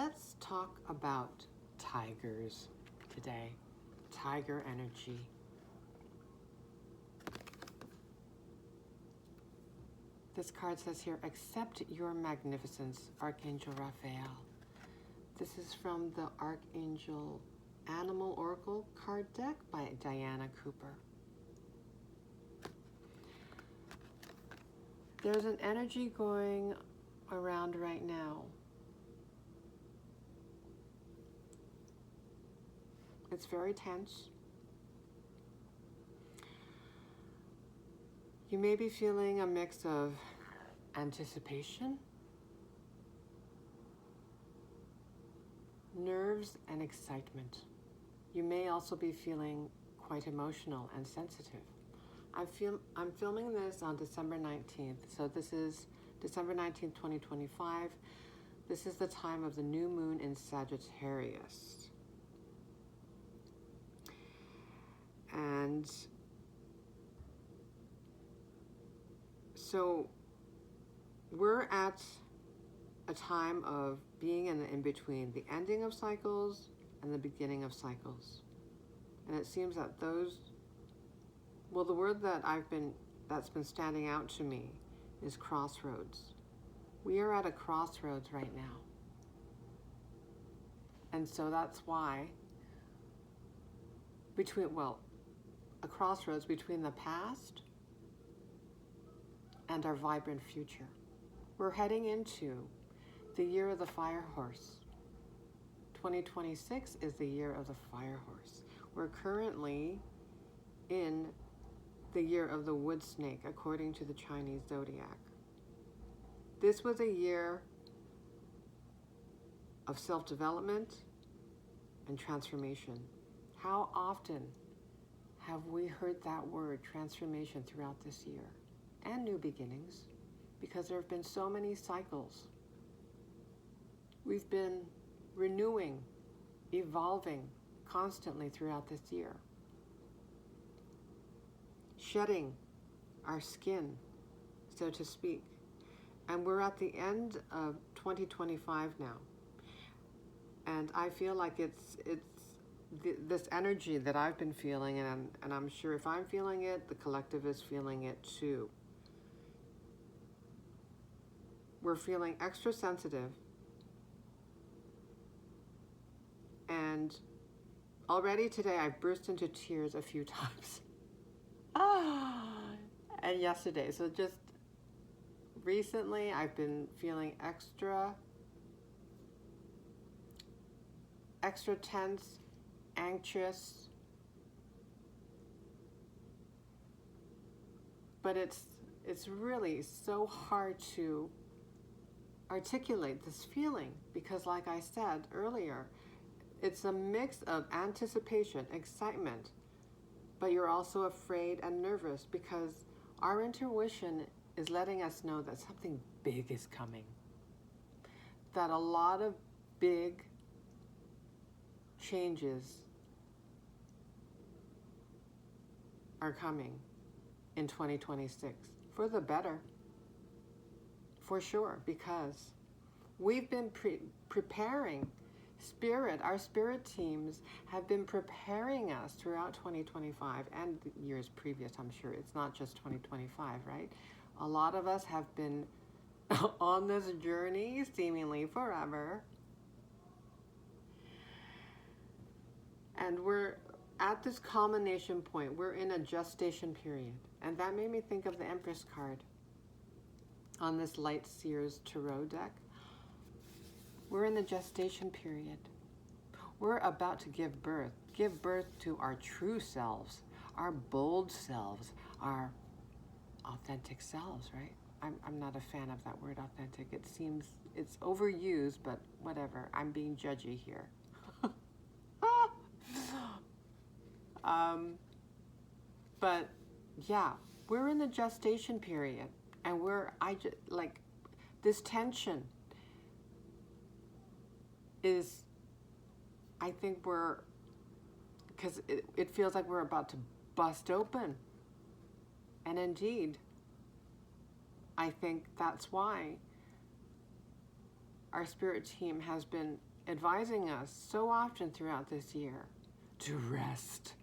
let's talk about tigers today. Tiger energy. This card says here, accept your magnificence, Archangel Raphael. This is from the Archangel Animal Oracle card deck by Diana Cooper. There's an energy going around right now. It's very tense. You may be feeling a mix of anticipation, nerves, and excitement. You may also be feeling quite emotional and sensitive. I'm filming this on December 19th, so this is December 19th, 2025. This is the time of the new moon in Sagittarius. And so we're at a time of being in the in-between, the ending of cycles and the beginning of cycles. And it seems that the word that's been standing out to me is crossroads. We are at a crossroads right now. And so that's why a crossroads between the past and our vibrant future. We're heading into the year of the fire horse. 2026 is the year of the fire horse. We're currently in the year of the wood snake, according to the Chinese zodiac. This was a year of self-development and transformation. How often have we heard that word, transformation, throughout this year? And new beginnings, because there have been so many cycles. We've been renewing, evolving constantly throughout this year. Shedding our skin, so to speak. And we're at the end of 2025 now. And I feel like it's this energy that I've been feeling, and I'm sure if I'm feeling it, the collective is feeling it too. We're feeling extra sensitive. And already today I burst into tears a few times. And yesterday. So just recently I've been feeling extra tense, anxious. But it's really so hard to articulate this feeling because, like I said earlier, it's a mix of anticipation, excitement, but you're also afraid and nervous because our intuition is letting us know that something big is coming, that a lot of big changes are coming in 2026 for the better, for sure, because we've been preparing. Our spirit teams have been preparing us throughout 2025 and the years previous, I'm sure. It's not just 2025, right? A lot of us have been on this journey seemingly forever. And we're at this culmination point. We're in a gestation period. And that made me think of the Empress card on this Light Seers Tarot deck. We're in the gestation period. We're about to give birth to our true selves, our bold selves, our authentic selves, right? I'm not a fan of that word authentic. It seems it's overused, but whatever. I'm being judgy here. But yeah, we're in the gestation period, and this tension is, I think because it feels like we're about to bust open. And indeed, I think that's why our spirit team has been advising us so often throughout this year to rest,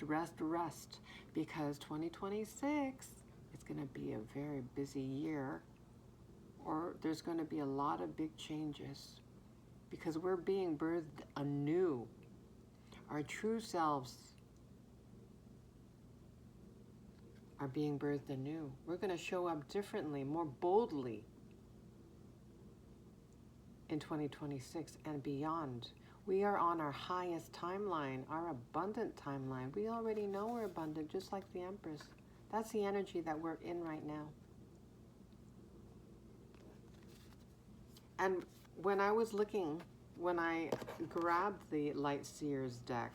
rest, because 2026 is going to be a very busy year, or there's going to be a lot of big changes because we're being birthed anew. Our true selves are being birthed anew. We're going to show up differently, more boldly in 2026 and beyond. We are on our highest timeline, our abundant timeline. We already know we're abundant, just like the Empress. That's the energy that we're in right now. And when I grabbed the Light Seers deck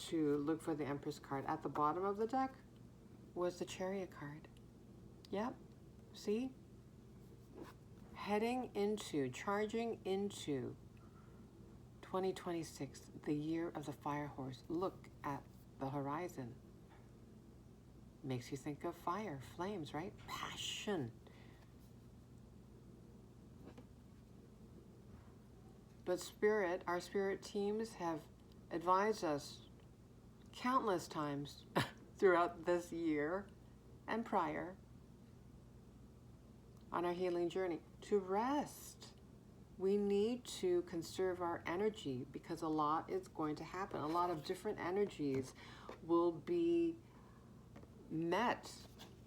to look for the Empress card, at the bottom of the deck was the Chariot card. Yep, see? Charging into 2026, the year of the Fire Horse. Look at the horizon. Makes you think of fire, flames, right? Passion. But our spirit teams have advised us countless times throughout this year and prior on our healing journey to rest. We need to conserve our energy because a lot is going to happen. A lot of different energies will be met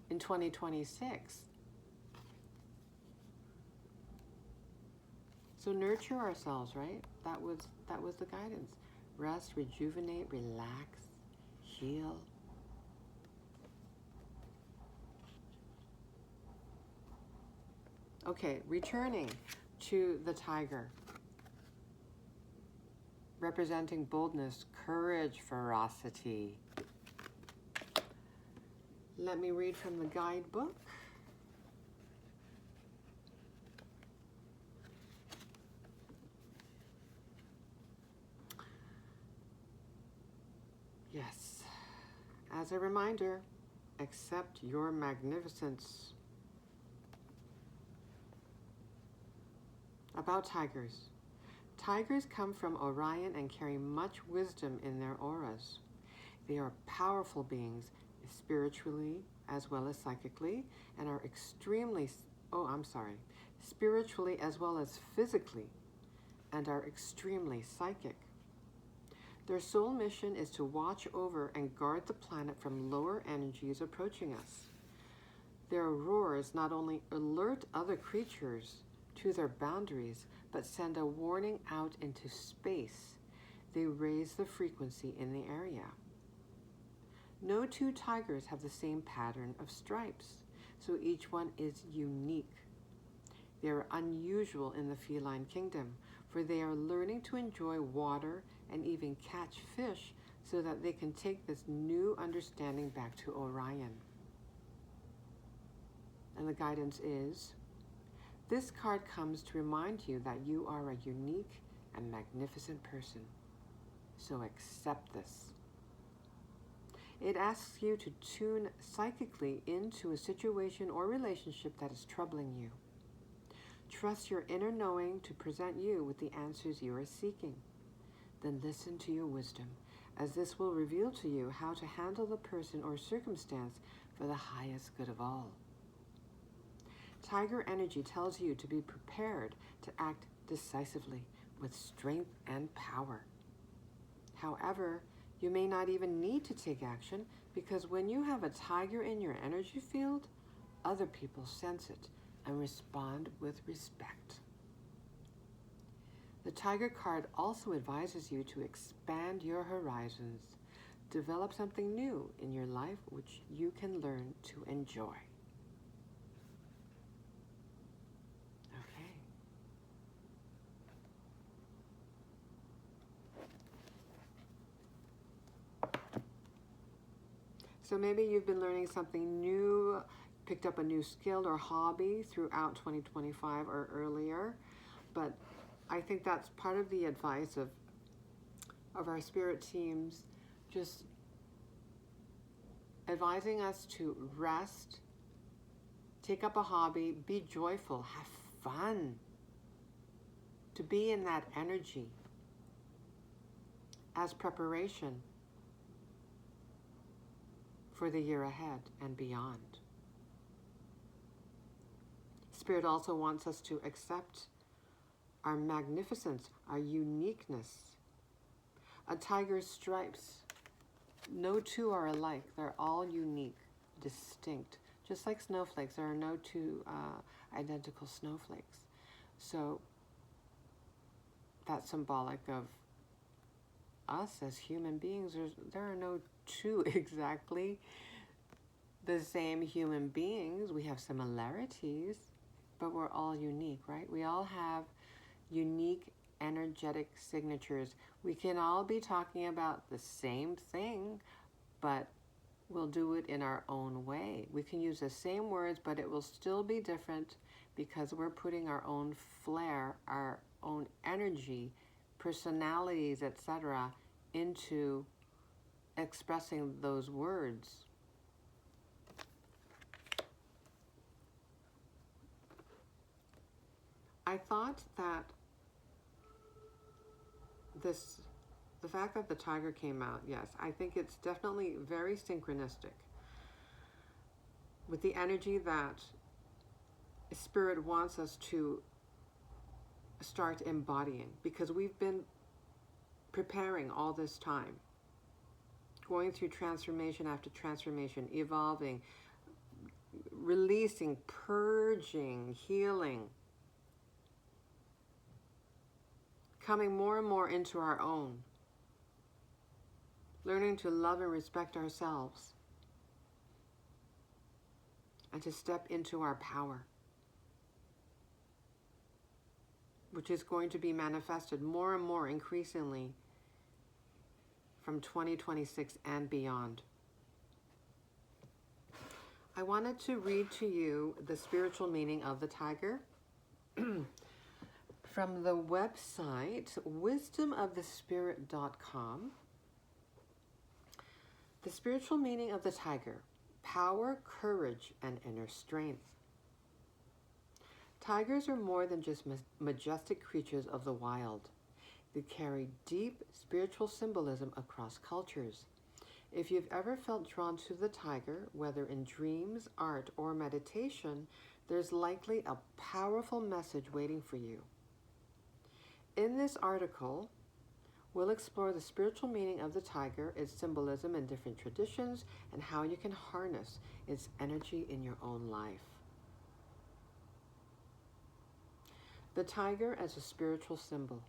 in 2026. So nurture ourselves, right? That was the guidance. Rest, rejuvenate, relax, heal. Okay, returning to the tiger, representing boldness, courage, ferocity. Let me read from the guidebook. Yes, as a reminder, accept your magnificence. About tigers. Tigers come from Orion and carry much wisdom in their auras. They are powerful beings, spiritually as well as psychically, and are spiritually as well as physically, and are extremely psychic. Their sole mission is to watch over and guard the planet from lower energies approaching us. Their roars not only alert other creatures to their boundaries, but send a warning out into space. They raise the frequency in the area. No two tigers have the same pattern of stripes, so each one is unique. They are unusual in the feline kingdom, for they are learning to enjoy water and even catch fish so that they can take this new understanding back to Orion. And the guidance is, this card comes to remind you that you are a unique and magnificent person. So accept this. It asks you to tune psychically into a situation or relationship that is troubling you. Trust your inner knowing to present you with the answers you are seeking. Then listen to your wisdom, as this will reveal to you how to handle the person or circumstance for the highest good of all. Tiger energy tells you to be prepared to act decisively with strength and power. However, you may not even need to take action, because when you have a tiger in your energy field, other people sense it and respond with respect. The Tiger card also advises you to expand your horizons, develop something new in your life which you can learn to enjoy. Okay. So maybe you've been learning something new, picked up a new skill or hobby throughout 2025 or earlier, but I think that's part of the advice of our spirit teams, just advising us to rest, Take up a hobby, be joyful, have fun. To be in that energy as preparation for the year ahead and beyond. Spirit also wants us to accept our magnificence, our uniqueness. A tiger's stripes, no two are alike. They're all unique, distinct. Just like snowflakes, there are no two identical snowflakes. So that's symbolic of us as human beings. There are no two exactly the same human beings. We have similarities, but we're all unique, right? We all have unique energetic signatures. We can all be talking about the same thing, but we'll do it in our own way. We can use the same words, but it will still be different because we're putting our own flair, our own energy, personalities, etc., into expressing those words. I thought that the fact that the tiger came out, yes, I think it's definitely very synchronistic with the energy that Spirit wants us to start embodying, because we've been preparing all this time, going through transformation after transformation, evolving, releasing, purging, healing, coming more and more into our own, learning to love and respect ourselves, and to step into our power, which is going to be manifested more and more increasingly from 2026 and beyond. I wanted to read to you the spiritual meaning of the tiger from the website wisdomofthespirit.com. The spiritual meaning of the tiger: power, courage, and inner strength. Tigers are more than just majestic creatures of the wild. They carry deep spiritual symbolism across cultures. If you've ever felt drawn to the tiger, whether in dreams, art, or meditation, there's likely a powerful message waiting for you. In this article, we'll explore the spiritual meaning of the tiger, its symbolism in different traditions, and how you can harness its energy in your own life. The tiger as a spiritual symbol.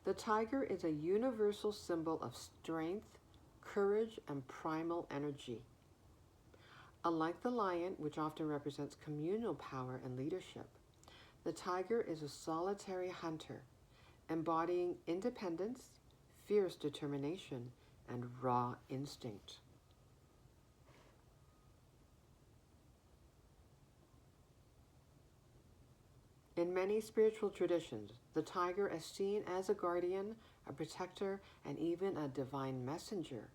The tiger is a universal symbol of strength, courage, and primal energy. Unlike the lion, which often represents communal power and leadership, the tiger is a solitary hunter, embodying independence, fierce determination, and raw instinct. In many spiritual traditions, the tiger is seen as a guardian, a protector, and even a divine messenger.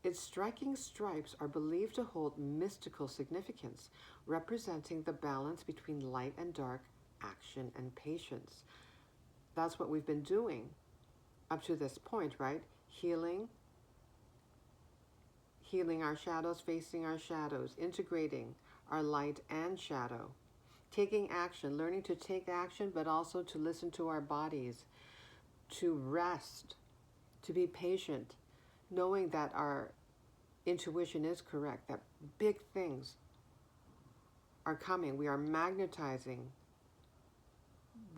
Its striking stripes are believed to hold mystical significance, representing the balance between light and dark, action and patience. That's what we've been doing up to this point, right? Healing our shadows, facing our shadows, integrating our light and shadow. Taking action, learning to take action, but also to listen to our bodies, to rest, to be patient, knowing that our intuition is correct, that big things are coming. We are magnetizing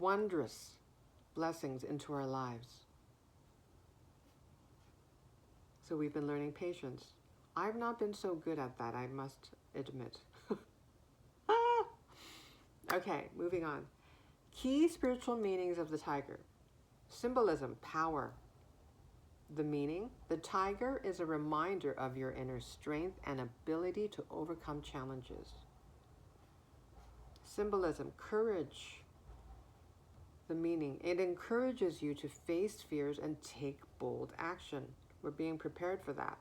wondrous blessings into our lives. So we've been learning patience. I've not been so good at that, I must admit. Okay, moving on. Key spiritual meanings of the tiger. Symbolism, power. The meaning: the tiger is a reminder of your inner strength and ability to overcome challenges. Symbolism, courage. The meaning: it encourages you to face fears and take bold action. We're being prepared for that.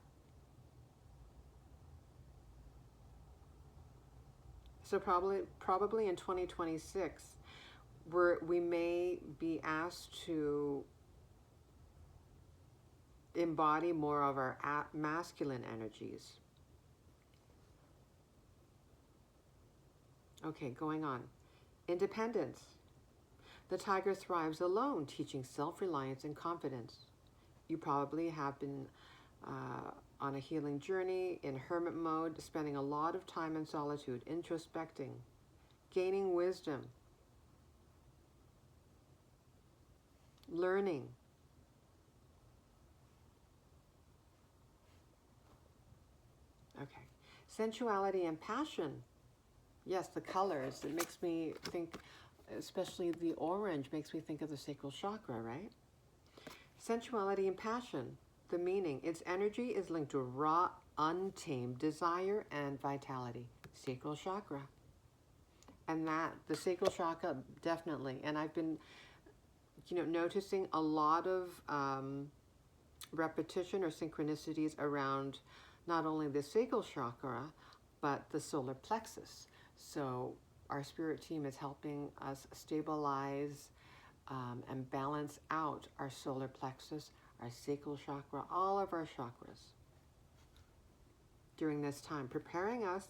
So probably in 2026, we may be asked to embody more of our masculine energies. Okay, going on. Independence. The tiger thrives alone, teaching self-reliance and confidence. You probably have been on a healing journey in hermit mode, spending a lot of time in solitude, introspecting, gaining wisdom, learning. Okay. Sensuality and passion. Yes, the colors. It makes me think, especially the orange, makes me think of the sacral chakra, right? Sensuality and passion. The meaning. Its energy is linked to raw, untamed desire and vitality. Sacral chakra. And that, the sacral chakra, definitely. And I've been, noticing a lot of repetition or synchronicities around not only the sacral chakra, but the solar plexus. So our spirit team is helping us stabilize and balance out our solar plexus, our sacral chakra, all of our chakras during this time, preparing us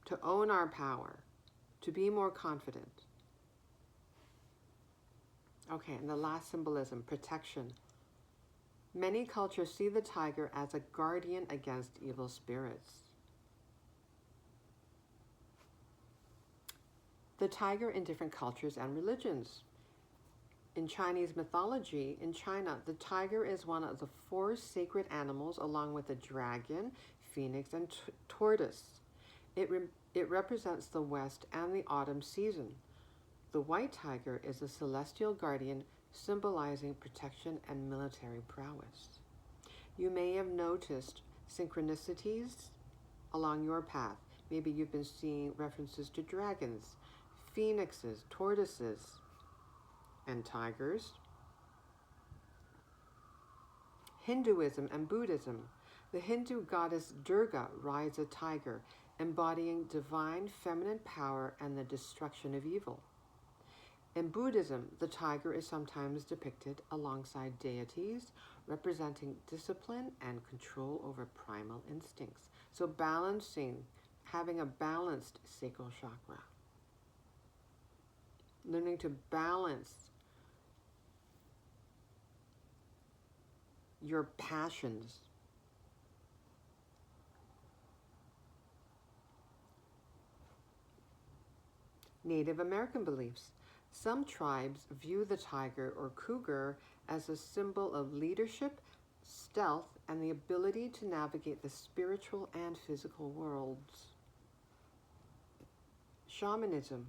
to own our power, to be more confident. Okay, and the last symbolism, protection. Many cultures see the tiger as a guardian against evil spirits. The tiger in different cultures and religions. In Chinese mythology, in China, the tiger is one of the 4 sacred animals along with the dragon, phoenix, and tortoise. It represents the west and the autumn season. The white tiger is a celestial guardian symbolizing protection and military prowess. You may have noticed synchronicities along your path. Maybe you've been seeing references to dragons, phoenixes, tortoises, and tigers. Hinduism and Buddhism. The Hindu goddess Durga rides a tiger, embodying divine feminine power and the destruction of evil. In Buddhism, the tiger is sometimes depicted alongside deities, representing discipline and control over primal instincts. So balancing, having a balanced sacral chakra. Learning to balance your passions. Native American beliefs. Some tribes view the tiger or cougar as a symbol of leadership, stealth, and the ability to navigate the spiritual and physical worlds. Shamanism.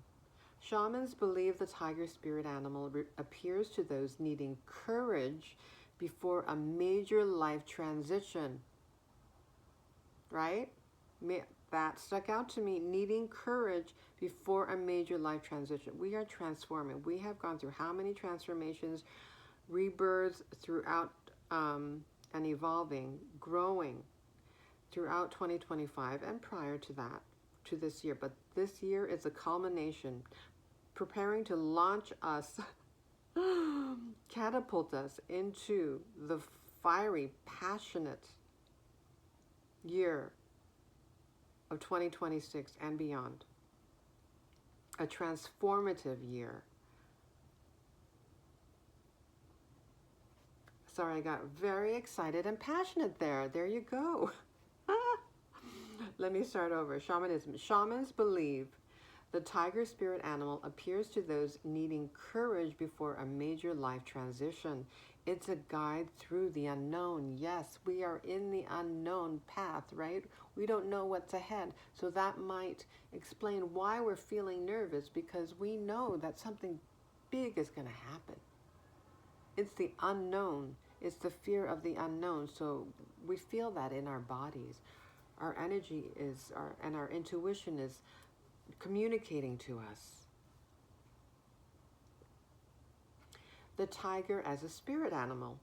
Shamans believe the tiger spirit animal appears to those needing courage before a major life transition. Right? That stuck out to me, needing courage before a major life transition. We are transforming. We have gone through how many transformations, rebirths throughout and evolving, growing throughout 2025 and prior to that, to this year. But this year is a culmination, preparing to launch us, catapult us into the fiery, passionate year of 2026 and beyond. A transformative year. Sorry, I got very excited and passionate there. There you go. Let me start over. Shamanism. Shamans believe the tiger spirit animal appears to those needing courage before a major life transition. It's a guide through the unknown. Yes, we are in the unknown path, right? We don't know what's ahead. So that might explain why we're feeling nervous, because we know that something big is going to happen. It's the unknown. It's the fear of the unknown. So we feel that in our bodies. Our energy and our intuition is communicating to us. The tiger as a spirit animal.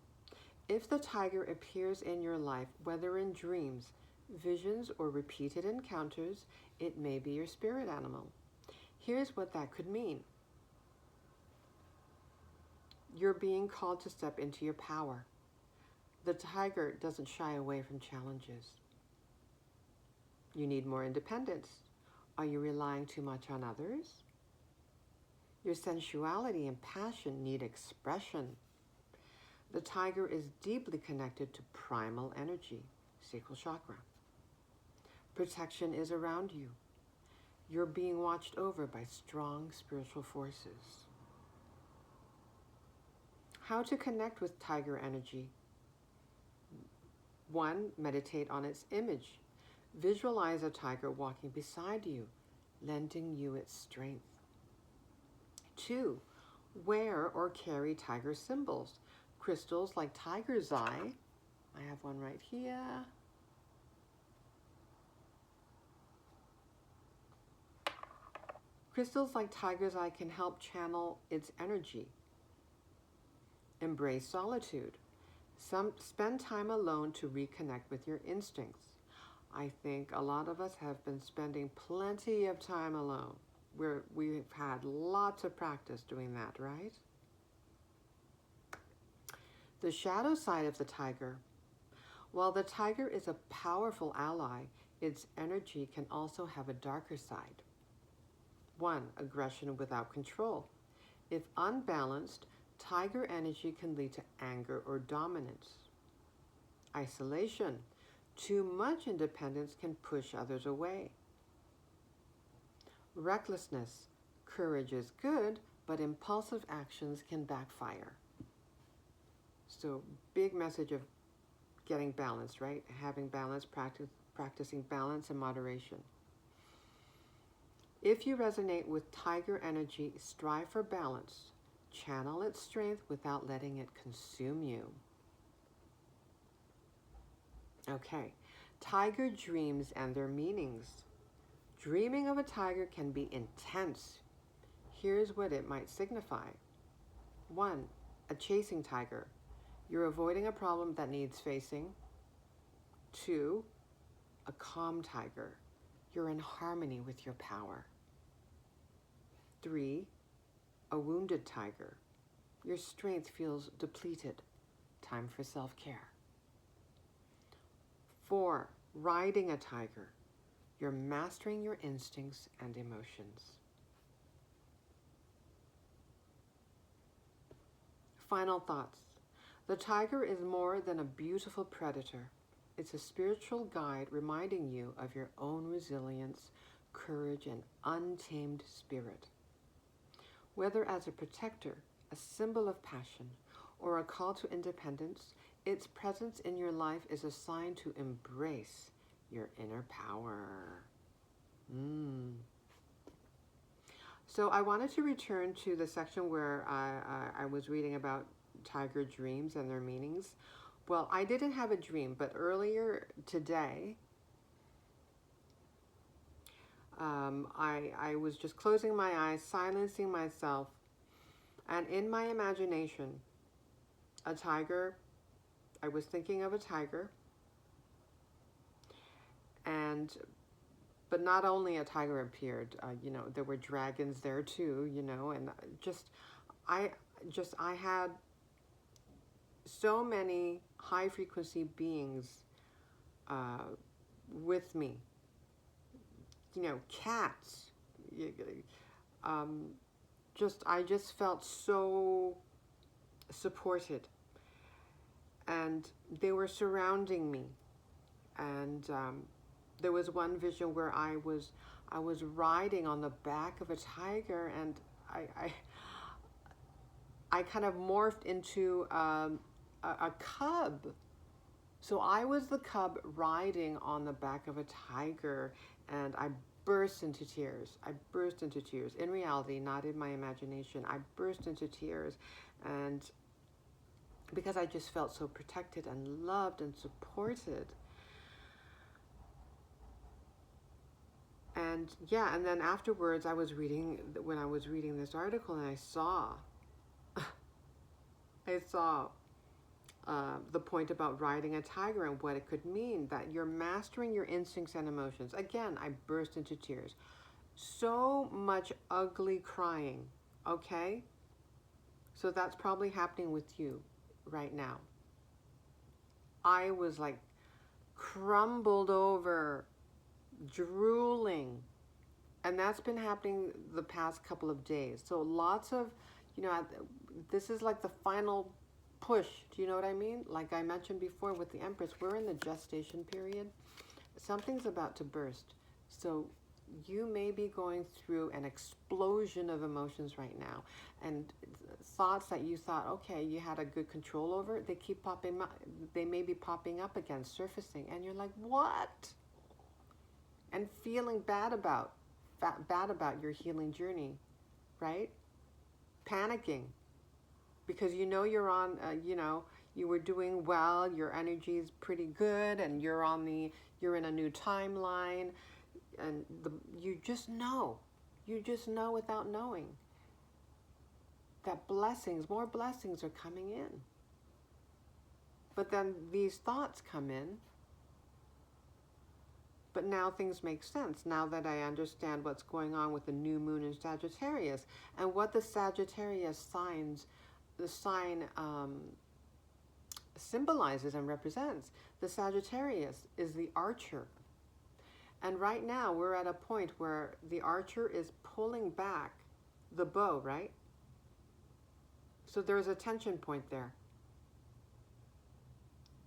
If the tiger appears in your life, whether in dreams, visions, or repeated encounters, it may be your spirit animal. Here's what that could mean. You're being called to step into your power. The tiger doesn't shy away from challenges. You need more independence. Are you relying too much on others? Your sensuality and passion need expression. The tiger is deeply connected to primal energy, sacral chakra. Protection is around you. You're being watched over by strong spiritual forces. How to connect with tiger energy? 1. Meditate on its image. Visualize a tiger walking beside you, lending you its strength. 2. Wear or carry tiger symbols. Crystals like tiger's eye. I have one right here. Crystals like tiger's eye can help channel its energy. Embrace solitude. Spend time alone to reconnect with your instincts. I think a lot of us have been spending plenty of time alone. We've had lots of practice doing that, right? The shadow side of the tiger. While the tiger is a powerful ally, its energy can also have a darker side. 1. Aggression without control. If unbalanced, tiger energy can lead to anger or dominance. Isolation. Too much independence can push others away. Recklessness. Courage is good, but impulsive actions can backfire. So, big message of getting balance, right? Having balance, practicing balance and moderation. If you resonate with tiger energy, strive for balance. Channel its strength without letting it consume you. Okay, tiger dreams and their meanings. Dreaming of a tiger can be intense. Here's what it might signify. 1. A chasing tiger. You're avoiding a problem that needs facing. 2. A calm tiger. You're in harmony with your power. 3. A wounded tiger. Your strength feels depleted. Time for self-care. 4. Riding a tiger. You're mastering your instincts and emotions. Final thoughts. The tiger is more than a beautiful predator. It's a spiritual guide reminding you of your own resilience, courage, and untamed spirit. Whether as a protector, a symbol of passion, or a call to independence, its presence in your life is a sign to embrace your inner power. So I wanted to return to the section where I was reading about tiger dreams and their meanings. Well, I didn't have a dream, but earlier today, I was just closing my eyes, silencing myself, and in my imagination, a tiger, I was thinking of a tiger, but not only a tiger appeared, there were dragons there too, and I had so many high frequency beings with me, cats, I just felt so supported, and they were surrounding me, and there was one vision where I was riding on the back of a tiger, and I kind of morphed into a cub. So I was the cub riding on the back of a tiger, and I burst into tears. In reality, not in my imagination. I burst into tears, and because I just felt so protected and loved and supported. And and then afterwards when I was reading this article, and I saw the point about riding a tiger and what it could mean, that you're mastering your instincts and emotions. Again, I burst into tears. So much ugly crying, okay? So that's probably happening with you right now. I was like crumbled over, drooling. And that's been happening the past couple of days. So lots of, this is like the final push. Do you know what I mean? Like I mentioned before with the Empress, we're in the gestation period. Something's about to burst. So you may be going through an explosion of emotions right now. And thoughts that you thought, okay, you had a good control over, they keep popping up. They may be popping up again, surfacing. And you're like, what? And feeling bad about your healing journey, right? Panicking because you're on, you were doing well, your energy is pretty good, and you're in a new timeline, and you just know without knowing that more blessings are coming in. But then these thoughts come in. But now things make sense, now that I understand what's going on with the new moon in Sagittarius and what the Sagittarius sign symbolizes and represents. The Sagittarius is the archer. And right now we're at a point where the archer is pulling back the bow, right? So there's a tension point there.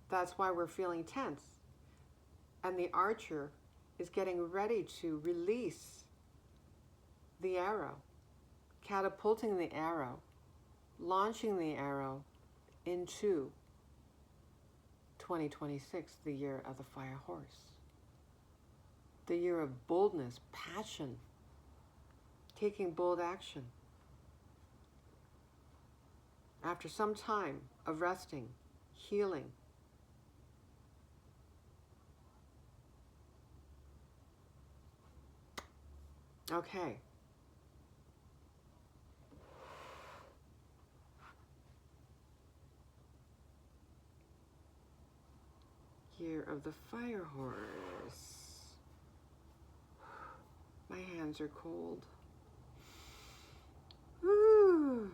That's why we're feeling tense. And the archer is getting ready to release the arrow, catapulting the arrow, launching the arrow into 2026, the year of the fire horse. The year of boldness, passion, taking bold action. After some time of resting, healing, okay. Year of the fire horse. My hands are cold. Woo.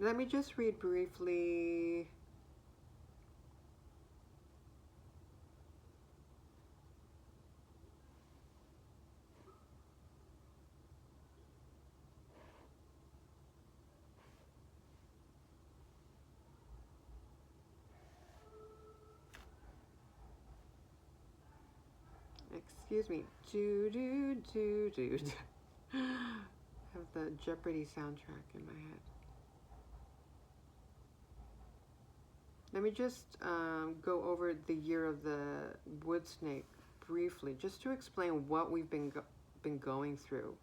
Let me just read briefly. Excuse me. I have the Jeopardy soundtrack in my head. Let me just go over the year of the wood snake briefly, just to explain what we've been going through.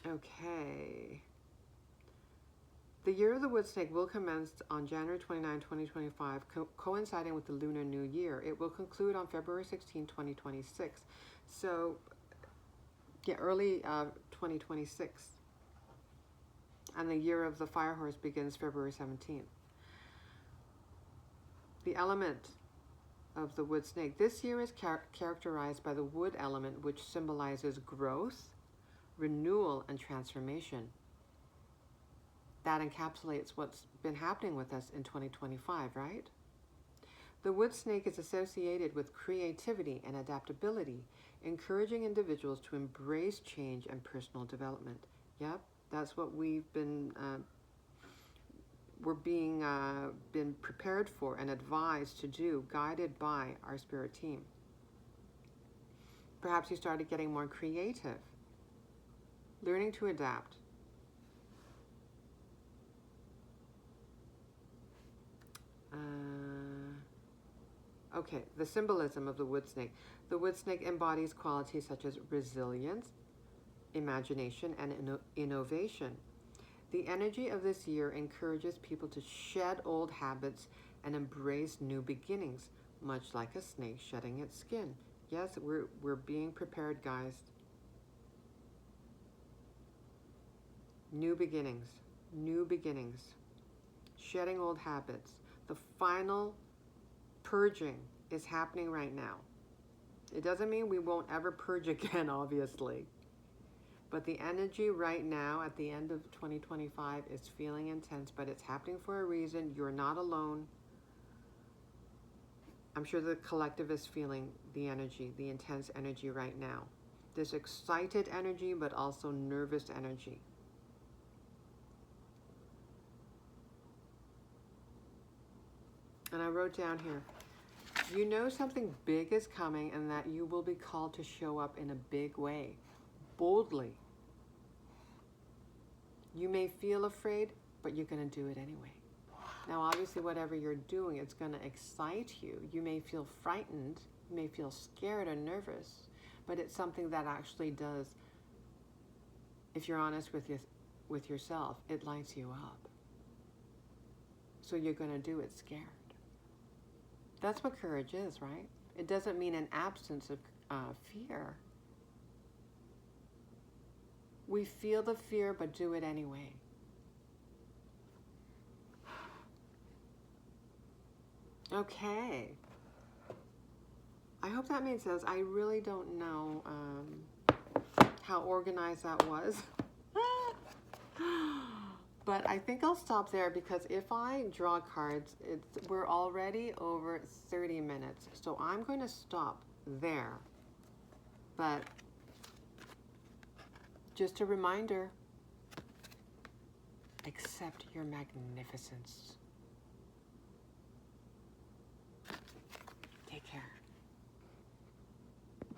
Okay. The year of the wood snake will commence on January 29, 2025, coinciding with the Lunar New Year. It will conclude on February 16, 2026. So, yeah, early 2026. And the year of the fire horse begins February 17th. The element of the wood snake this year is characterized by the wood element, which symbolizes growth, renewal, and transformation. That encapsulates what's been happening with us in 2025, right? The wood snake is associated with creativity and adaptability, encouraging individuals to embrace change and personal development. Yep, that's what we've been been prepared for and advised to do, guided by our spirit team. Perhaps you started getting more creative, learning to adapt. Okay, the symbolism of the wood snake. The wood snake embodies qualities such as resilience, imagination, and innovation. The energy of this year encourages people to shed old habits and embrace new beginnings, much like a snake shedding its skin. Yes, we're being prepared, guys. New beginnings. New beginnings. Shedding old habits. The final purging is happening right now. It doesn't mean we won't ever purge again, obviously. But the energy right now at the end of 2025 is feeling intense, but it's happening for a reason. You're not alone. I'm sure the collective is feeling the energy, the intense energy right now. This excited energy, but also nervous energy. And I wrote down here, you know something big is coming and that you will be called to show up in a big way, boldly. You may feel afraid, but you're going to do it anyway. Now, obviously, whatever you're doing, it's going to excite you. You may feel frightened, you may feel scared or nervous, but it's something that actually does, if you're honest with yourself, it lights you up. So you're going to do it scared. That's what courage is, right? It doesn't mean an absence of fear. We feel the fear, but do it anyway. Okay. I hope that made sense. I really don't know how organized that was. But I think I'll stop there because if I draw cards, we're already over 30 minutes. So I'm going to stop there. But just a reminder, accept your magnificence.